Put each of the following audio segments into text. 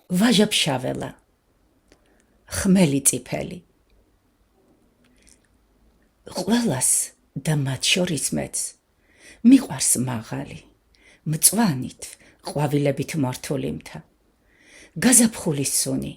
ვაჟა-ფშაველა, ხმელი წიფელი. ყველას და მათ შორის მეც მიყვარს მაღალი, მწვანით, ყვავილებით მორთული მთა. გაზაფხულის სუნი,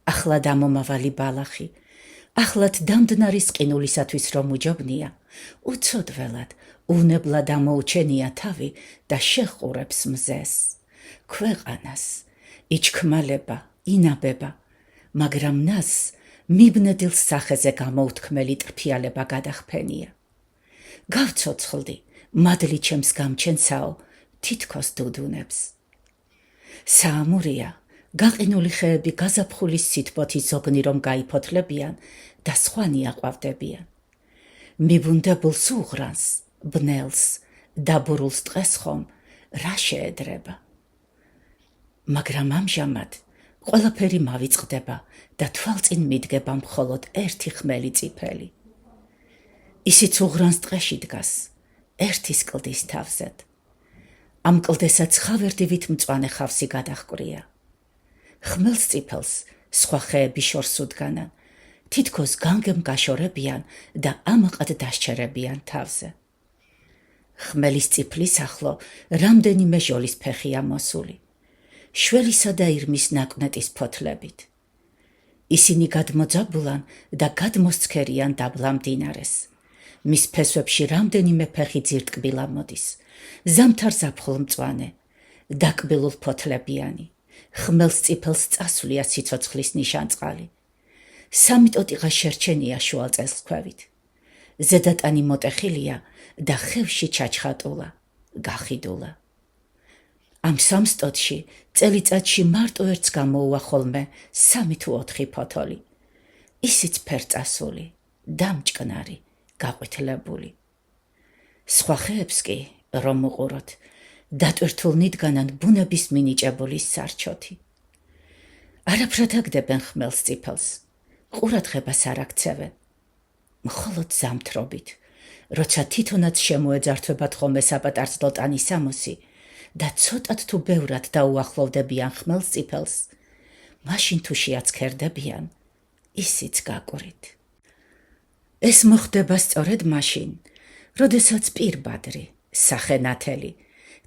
ახლად ამომავალი ბალახი, ახლად დამდნარის ყინულისათვის რომ უჯობნია, უცოდველად, უნებლად ამოუჩენია თავი და შეჰყურებს მზეს, ქვეყანას, იჩქმალება, ინაბება, მაგრამ მას მიბნედილ სახეზე გამოუთქმელი ტრფიალება გადახფენია. გავცოცხლდი, მადლი ჩემს გამჩენსაო, თითქოს დუდუნებს. საამურია, გაყინული ხეები გაზაფხულის სითბოთი ზოგნი რომ გაიფოთლებიან და სხვანი აყვავდებიან. მიბუნდებულს უღრანს, ბნელს, დაბურულს ტყეს ხომ, რა შეედრება. მაგრამ ამჟამად ყველაფერი მავიწყდება და თვალწინ მიდგება მხოლოდ ერთი ხმელი წიფელი. ისიც უღრანს ტყეში დგას, ერთის კლდის თავზედ. ამ კლდესაც ხავერდივით მწვანე ხავსი გადაჰყვრია. ხმელს წიფელს სხვა ხეები შორს უდგანან, თითქოს განგემ გაშორებიან და ამაყად დასჩერებიან თავზე. ხმელის წიფლის ახლო რამდენიმე ჟოლის ფეხია მოსული, შველისა და ირმის ნაკვნეტის ფოთლებით. ისინი გადმოძაბულან და გადმოსცქერიან დაბლა მდინარეს. მის ფესვებში რამდენიმე ფეხი ძირტკბილა მოდის, ზამთარ ზაფხულ მწვანე, დაკბილულ ფოთლებიანი. ხმელს წიფელს წასვლია სიცოცხლის ნიშანწყალი. სამი ტოტიყა შერჩენია შუა წელსქვევით. ზედატანი მოტეხილია და ხევში ჩაჩხატულა, გახიდულა. ამ სამსტოტში წელიწადში მარტო ერთს გამოუვა ხოლმე 3 თუ 4 ფოთოლი. ისიც ფერწასული, დამჭკნარი, გაყვითლებული. სხვა ხეებს კი, რომ უყუროთ, დატვირთულ ნიდგანან ბუნების მინიჭებული სარჩოთი. არაფრად აგდებენ ხმელს წიფელს, ყურადღებას არ აქცევენ. მხოლოდ ზამთრობით, როცა თვითონაც შემოეძართვებათ ხოლმე საპატარძლო ტანი სამოსი და ცოტათ თუ ბევრად დაუახლოვდებიან ხმელს წიფელს, მაშინ თუ შეაცქერდებიან, ისიც გაყვრით. ეს მოხდება სწორედ მაშინ, როდესაც პირბადრი, სახენათელი,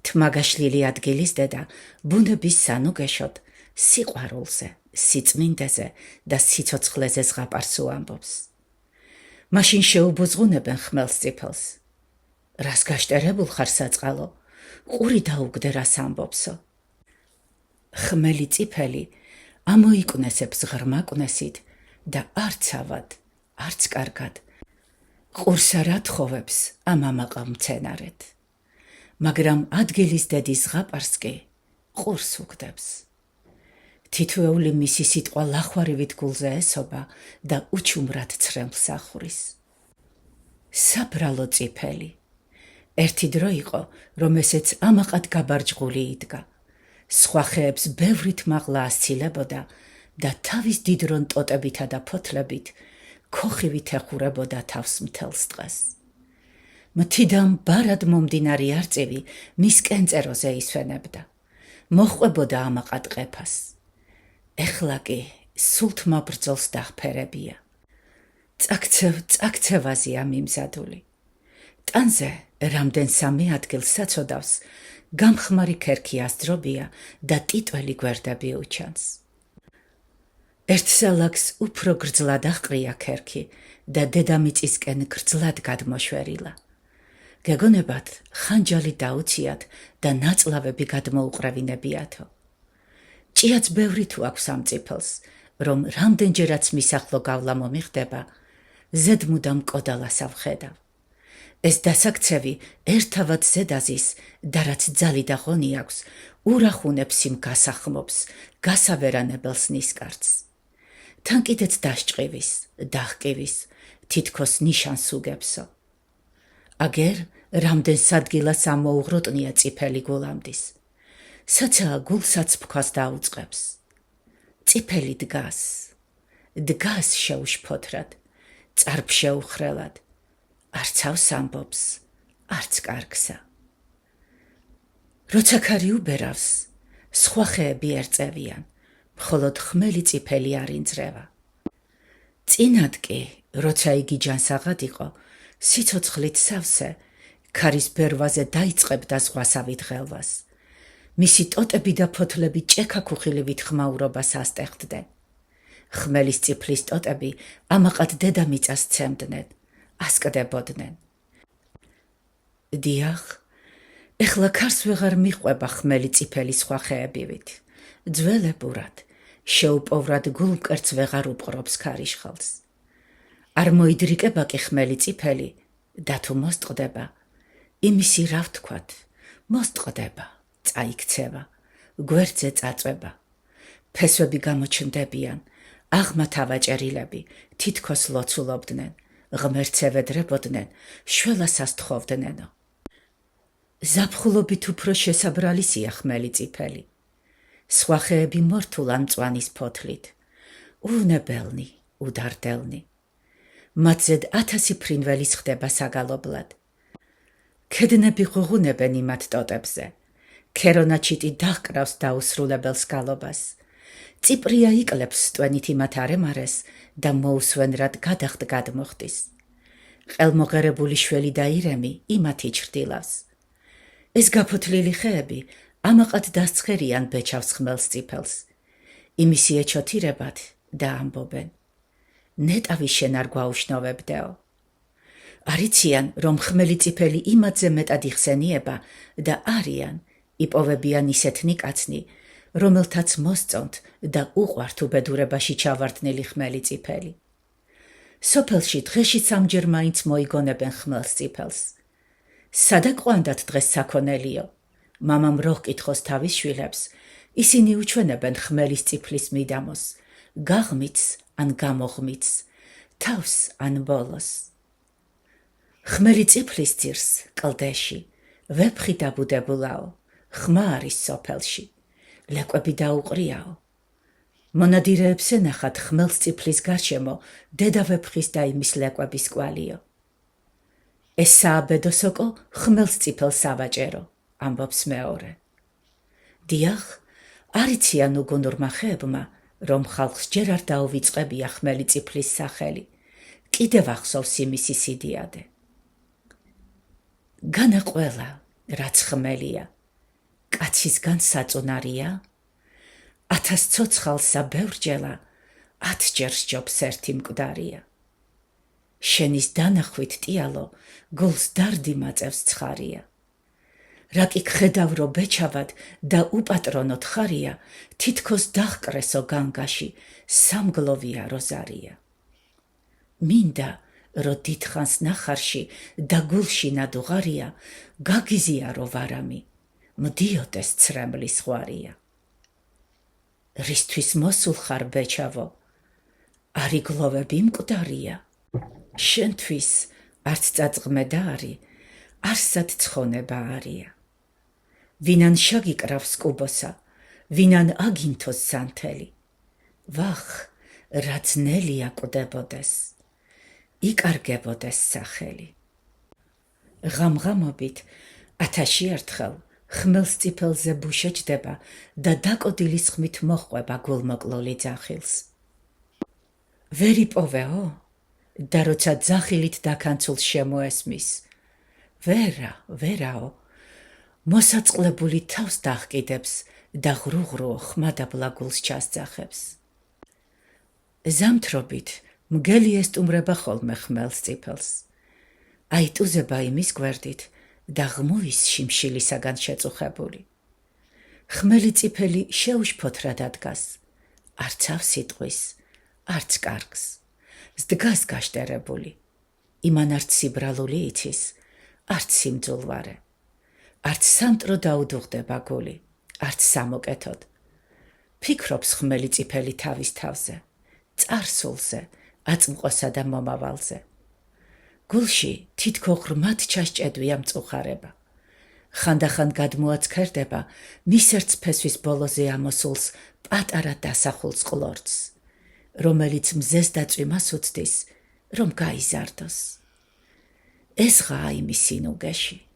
თმაგაშლილი ადგილის დედა ბუნების სანუგეშოდ სიყვარულზე, სიწმინდეზე და სიცოცხლეზე ზღაპარს უამბობს. მაშინ შეუბუზღუნებენ ხმელს წიფელს. რას გაშტერებულ ხარ საწყალო, ყური დაუგდე რას ამბობსო. ხმელი წიფელი ამოიკვნესებს ღრმა კვნესით და არც ავად, არც კარგად, ყურს არ ათხოვებს ამ ამაყავ მცენარეთ. მაგრამ ადგილის დედის ზღაპარს კი ყურს უგდებს. თითოეული მისი სიტყვა ლახვარივით გულზე ესობა და უჩუმრად ცრემლს ახვრის. საბრალო წიფელი. ერთი დრო იყო, რომ ესეც ამაყად გაბარჯღული იდგა. სხვა ხეებს ბევრით მაღლა ასცილებოდა და თავის დიდრონ ტოტებითა და ფოთლებით ქოხივით ეხურებოდა თავს მთელს ტყეს. მთიდან ბარად მომდინარი არწივი მის კენწეროზე ისვენებდა. მოჰყვებოდა ამაყად ყეფას. ეხლა კი სულთმა ბრძოლს დახფერებია. წაქცევაზეა მიმზადული. ტანზე რამდენ სამი ადგილს საცოდავს, გამხმარი ქერქი ასძრობია და ტიტველი გვერდები უჩანს. ერთ სალაგს უფრო გრძლად აჰყრია ქერქი და დედამიწისკენ გრძლად გადმოშვერილა. გეგონებათ ხანჯალი დაუციათ და ნაწლავები გადმოუყრევინებიათო. ჭიაც ბევრი თუ აქვს ამ წიფელს, რომ რამდენჯერაც მის ახლო გავლა მომიხდება, ზედმუდამ კოდალას ავხედავ. ეს დასაქცევი ერთავად ზედაზის და რაც ძალი და ღონი აქვს, ურახუნებს იმ გასახმობს, გასავერანებელს ნისკარტს. თან კიდეც დასჭყივის, დაჰყივის, თითქოს ნიშანს უგებსო. აგერ რამდენ სადგილას ამოუღროტნია წიფელი გულამდის. საცა გულსაც ფქვას დაუწყებს. წიფელი დგას შეუშფოთრად, წარფშეუხრელად, არც ავს ამბობს, არც კარგსა. როცა ქარი უბერავს, სხვა ხეები ერწევიან, მხოლოდ ხმელი წიფელი არ ინძრევა. წინად კი, როცა იგი ჯანსაღად იყო, სიცოცხლით სავსე, ქარის ბერვაზე დაიწყებდა ზღვასავით ღელვას. მისი ტოტები და ფოთლები ჭექა-ქუხილივით ხმაურობას ასტეხდნენ. ხმელის წიფლის ტოტები ამაყად დედამიწას ცემდნენ, ასკდებოდნენ. დიახ, ეხლა ქარს ვეღარ მიყვება ხმელი წიფელი სხვა ხეებივით. ძველებურად, შეუპოვრად გულმკერდს ვეღარ უპყრობს ქარიშხალს. არ მოიდრიკება კი ხმელი წიფელი და თუ მოსტყდება, იმისი რა ვთქვათ, მოსტყდება, წაიქცევა, გვერდზე წაწვება. ფესვები გამოჩნდებიან, აღმა თავაჭერილები თითქოს ლოცულობდნენ, ღმერთს ევედრებოდნენ, შველას ასთხოვდნენო. ზაფხულობით უფრო შესაბრალისია ხმელი წიფელი. სხვა ხეები მორთულ ან მწვანის ფოთლით, უვნებელნი, უდარდელნი. მათზედ 1000 ფრინველის ხდება საგალობლად. ქედნები ღუღუნებენ იმათ ტოტებზე. ქერონაჩიტი დაჰკრავს დაუსრულებელს გალობას. წიპრია იკლებს სტვენით იმათ არემარეს და მოუსვენ რად გადახდ გადმოხდის. ყელმოღერებული შველი და ირემი იმათ იჩრდილავს. ეს გაფოთლილი ხეები ამაყად დასცხერიან ბეჩავს ხმელს წიფელს. იმისი ეჩოთირებად და ამბობენ. ნეტავი შენ არ გვაუშნოვებდეო. არიციან, რომ ხმელი წიფელი იმათზე მეტად იხსენიება და არიან, იპოვებიან ისეთნი კაცნი, რომელთაც მოსწონთ და უყვართ უბედურებაში ჩავარდნილი ხმელი წიფელი. სოფელში დღეში სამჯერ მაინც მოიგონებენ ხმელს წიფელს. სადა ყვანდათ დღეს საქონელიო? მამამ რო ჰკითხოს თავის შვილებს, ისინი უჩვენებენ ხმელის წიფლის მიდამოს, გაღმიც ან გამოღმიც, თავს ან ბოლოს. ხმელი წიფლის ძირს, კლდეში, ვეფხი დაბუდებულაო, ხმა არის სოფელში, ლეკვები დაუყრიაო. მონადირეებს ენახათ ხმელს წიფლის გარშემო დედა ვეფხის და იმის ლეკვების კვალიო. ეს სააბედო სოკო ხმელს წიფელს ავაჭერო, ამბობს მეორე. დიახ, არიციან უგუნურმა ხეებმა, რომ ხალხს ჯერ არ დაუვიწყებია ხმელი წიფლის სახელი, კიდევ ახსოვს იმისი სიდიადე. განა ყველა, რაც ხმელია, კაცისგან საწუნარია, 1000 ცოცხალსა ბევრჯელა, 10 სჯობს ერთი მკვდარია. შენის დანახვით ტიალო, გულს დარდი მაწევს ცხარია. რა კი გხედავრო ბეჩავად და უპატრონოთ ხარია, თითქოს დაჰკრესო განგაში, სამგლოვია როზარია. მინდა, რო დიდხანს ნახარში და გულში ნადუღარია, გაგიზიარო ვარამი, მდიოდეს ცრემლის ღვარია. რისთვის მოსულ ხარ ბეჩავო, არიგლოვები მკვდარია, შენთვის არც წაწყმე და არი, არსად ცხონება არია. ვინან შაგიკრავს კუბოსა, ვინან აგინთოს სანთელი, ვახ, რა ძნელია კვდებოდეს, იკარგებოდეს სახელი. ღამღამობით 1000 ერთხელ ხმელს წიფელზე ბუშეჯდება და დაკოდილის ხმით მოჰყვება გულმოკლული ძახილს. ვერ იპოვეო? და როცა ძახილით დაქანცულს შემოესმის, ვერაო, მოსაწყლებული თავს დაჰკიდებს და ღრუღრუ ხმადაბლა გულს ჩასძახებს. ზამთრობით მგელი ესტუმრება ხოლმე ხმელს წიფელს. აიტუზება იმის გვერდით და ღმუის შიმშილისაგან შეწუხებული. ხმელი წიფელი შეუშფოთრად ადგას, არც ავსიტყვის, არც კარგს, ზდგას გაშტერებული. იმან არც სიბრალული იცის, არც სიმძულვარე, არც სამტრო დაუდუღდება გული, არც სამოკეთოდ. ფიქრობს ხმელი წიფელი თავის თავზე, წარსულზე, აწმყოსა და მომავალზე. გულში თითქო ღრმად ჩასჭედვია მწუხარება. ხანდახან გადმოაცქერდება მის ერთ ფესვის ბოლოზე ამოსულს პატარა დასახულს ყლორცს, რომელიც მზეს და წვიმას უცდის, რომ გაიზარდოს. ეს ღაა იმის სინუგეში.